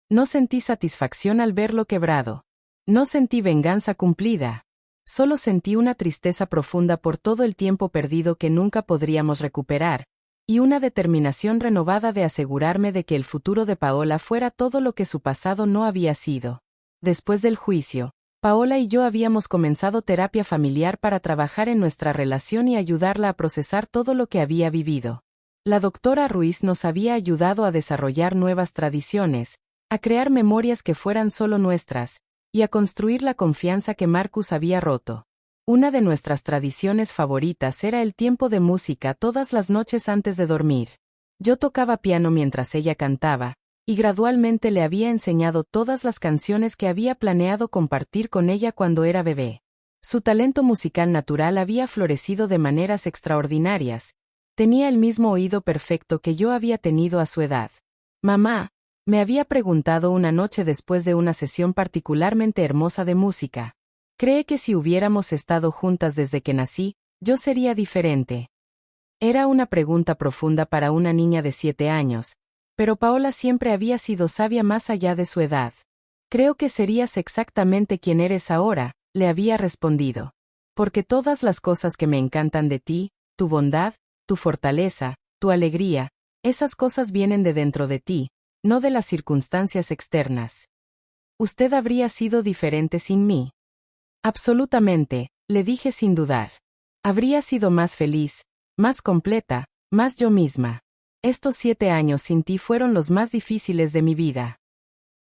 No sentí satisfacción al verlo quebrado. No sentí venganza cumplida. Solo sentí una tristeza profunda por todo el tiempo perdido que nunca podríamos recuperar, y una determinación renovada de asegurarme de que el futuro de Paola fuera todo lo que su pasado no había sido. Después del juicio, Paola y yo habíamos comenzado terapia familiar para trabajar en nuestra relación y ayudarla a procesar todo lo que había vivido. La doctora Ruiz nos había ayudado a desarrollar nuevas tradiciones, a crear memorias que fueran solo nuestras, y a construir la confianza que Marcus había roto. Una de nuestras tradiciones favoritas era el tiempo de música todas las noches antes de dormir. Yo tocaba piano mientras ella cantaba, y gradualmente le había enseñado todas las canciones que había planeado compartir con ella cuando era bebé. Su talento musical natural había florecido de maneras extraordinarias. Tenía el mismo oído perfecto que yo había tenido a su edad. Mamá, me había preguntado una noche después de una sesión particularmente hermosa de música. ¿Cree que si hubiéramos estado juntas desde que nací, yo sería diferente? Era una pregunta profunda para una niña de 7 años, pero Paola siempre había sido sabia más allá de su edad. Creo que serías exactamente quien eres ahora, le había respondido. Porque todas las cosas que me encantan de ti, tu bondad, tu fortaleza, tu alegría, esas cosas vienen de dentro de ti, no de las circunstancias externas. Usted habría sido diferente sin mí. Absolutamente, le dije sin dudar. Habría sido más feliz, más completa, más yo misma. Estos 7 años sin ti fueron los más difíciles de mi vida.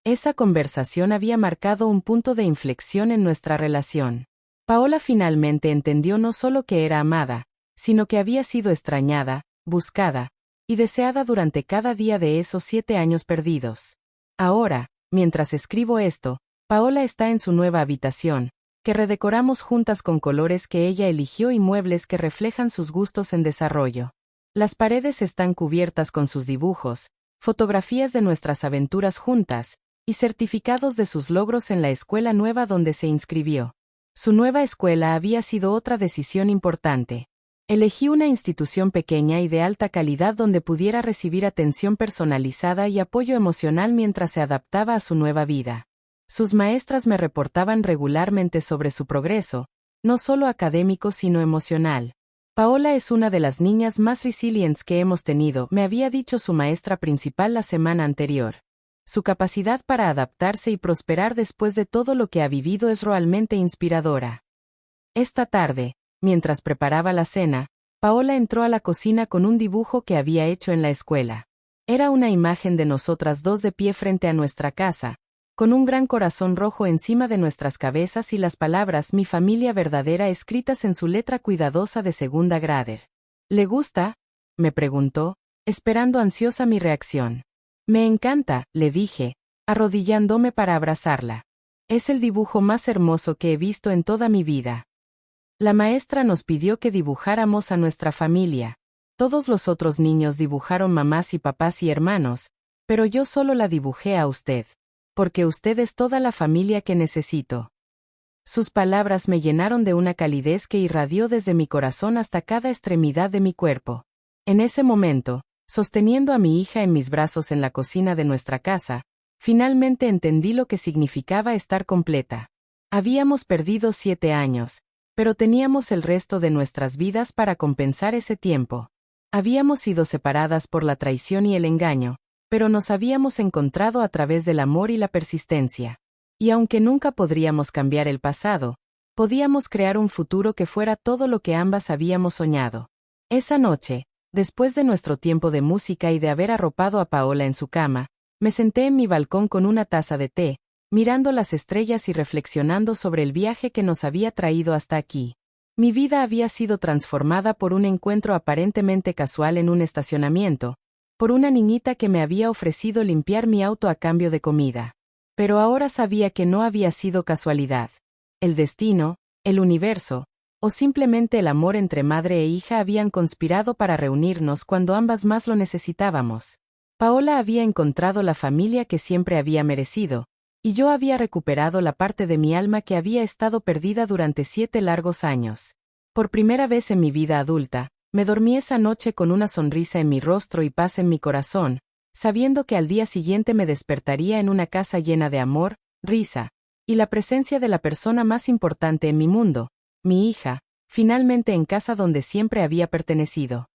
Esa conversación había marcado un punto de inflexión en nuestra relación. Paola finalmente entendió no solo que era amada, sino que había sido extrañada, buscada y deseada durante cada día de esos 7 años perdidos. Ahora, mientras escribo esto, Paola está en su nueva habitación, que redecoramos juntas con colores que ella eligió y muebles que reflejan sus gustos en desarrollo. Las paredes están cubiertas con sus dibujos, fotografías de nuestras aventuras juntas, y certificados de sus logros en la escuela nueva donde se inscribió. Su nueva escuela había sido otra decisión importante. Elegí una institución pequeña y de alta calidad donde pudiera recibir atención personalizada y apoyo emocional mientras se adaptaba a su nueva vida. Sus maestras me reportaban regularmente sobre su progreso, no solo académico sino emocional. Paola es una de las niñas más resilientes que hemos tenido, me había dicho su maestra principal la semana anterior. Su capacidad para adaptarse y prosperar después de todo lo que ha vivido es realmente inspiradora. Esta tarde, mientras preparaba la cena, Paola entró a la cocina con un dibujo que había hecho en la escuela. Era una imagen de nosotras dos de pie frente a nuestra casa, con un gran corazón rojo encima de nuestras cabezas y las palabras "mi familia verdadera" escritas en su letra cuidadosa de segunda grader. ¿Le gusta?, me preguntó, esperando ansiosa mi reacción. Me encanta, le dije, arrodillándome para abrazarla. Es el dibujo más hermoso que he visto en toda mi vida. La maestra nos pidió que dibujáramos a nuestra familia. Todos los otros niños dibujaron mamás y papás y hermanos, pero yo solo la dibujé a usted. Porque usted es toda la familia que necesito. Sus palabras me llenaron de una calidez que irradió desde mi corazón hasta cada extremidad de mi cuerpo. En ese momento, sosteniendo a mi hija en mis brazos en la cocina de nuestra casa, finalmente entendí lo que significaba estar completa. Habíamos perdido 7 años, pero teníamos el resto de nuestras vidas para compensar ese tiempo. Habíamos sido separadas por la traición y el engaño, pero nos habíamos encontrado a través del amor y la persistencia. Y aunque nunca podríamos cambiar el pasado, podíamos crear un futuro que fuera todo lo que ambas habíamos soñado. Esa noche, después de nuestro tiempo de música y de haber arropado a Paola en su cama, me senté en mi balcón con una taza de té, mirando las estrellas y reflexionando sobre el viaje que nos había traído hasta aquí. Mi vida había sido transformada por un encuentro aparentemente casual en un estacionamiento, por una niñita que me había ofrecido limpiar mi auto a cambio de comida. Pero ahora sabía que no había sido casualidad. El destino, el universo, o simplemente el amor entre madre e hija habían conspirado para reunirnos cuando ambas más lo necesitábamos. Paola había encontrado la familia que siempre había merecido, y yo había recuperado la parte de mi alma que había estado perdida durante 7 largos años. Por primera vez en mi vida adulta, me dormí esa noche con una sonrisa en mi rostro y paz en mi corazón, sabiendo que al día siguiente me despertaría en una casa llena de amor, risa, y la presencia de la persona más importante en mi mundo, mi hija, finalmente en casa donde siempre había pertenecido.